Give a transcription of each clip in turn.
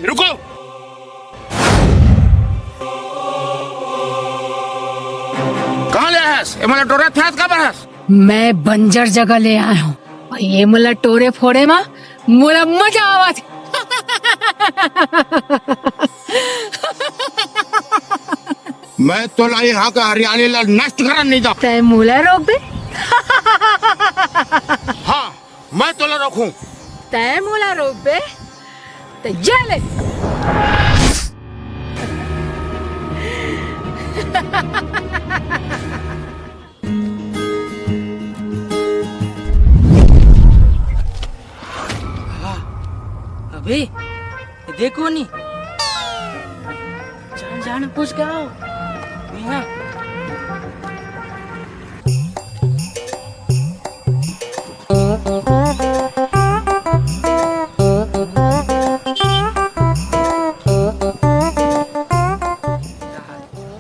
रुको। कहाँ ले आयास? ये मला टोरे थे का बस? मैं बंजर जगह ले आया हूँ और ये मला टोरे फोड़े में मुला मजा आवाज। मैं तो लाई यहाँ का हरियाली ला नष्ट करा नहीं था। तय मुला रोक दे। हाँ, मैं तो ला रोकूं। तय मुला रोक दे तो ये ले। अबे देखो नहीं जान जान पूछ के आओ यहाँ।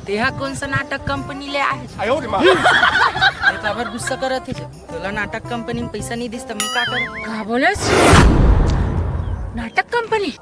तेहा कौन सा नाटक कंपनी ले आए? गुस्सा कर थे तोला नाटक कंपनी में पैसा नहीं दिस तो मैं का करूं? का बोलस? नाटक कंपनी?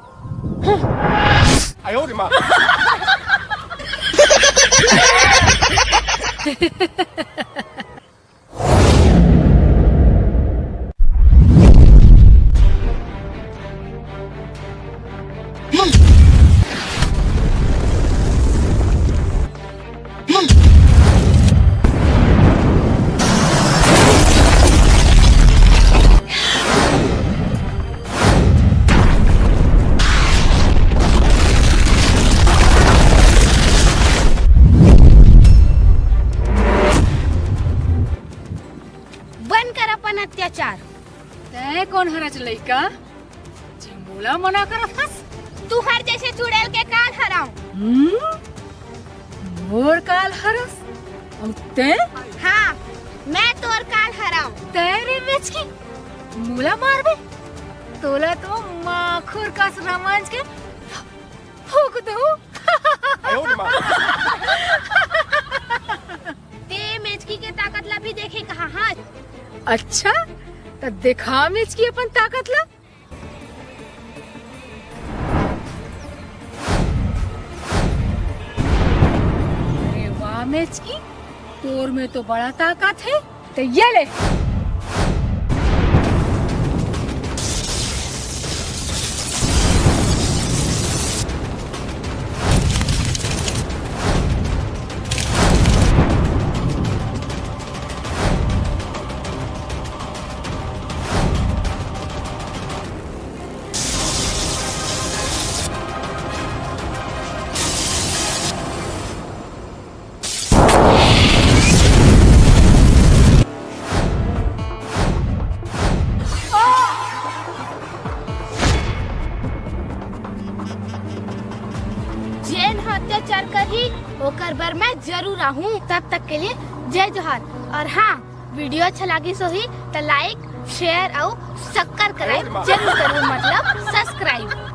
अत्याचार। तय कौन हरच लइका जे मुला मना करत हस? तू हर जैसे चुड़ैल के कान हराऊं। मोर काल हरस और तय? हाँ, मैं तोर कान हराऊं। तय रे मेचकी मुला मारबे तोला तो माखुर कस रमंज के फूक दो। ते मेचकी के ताकत ला भी देखे कहाँ हाँ। अच्छा तो दिखा मेचकी अपन ताकत ला। अरे वाह मेचकी तोर में तो बड़ा ताकत है। तो ये ले। अत्याचार कर ही होकर बर मैं जरूर आहूं। तब तक के लिए जय जोहार। और हाँ, वीडियो अच्छा लगी सो ही तो लाइक शेयर और सब्सक्राइब जरूर करो, मतलब सब्सक्राइब।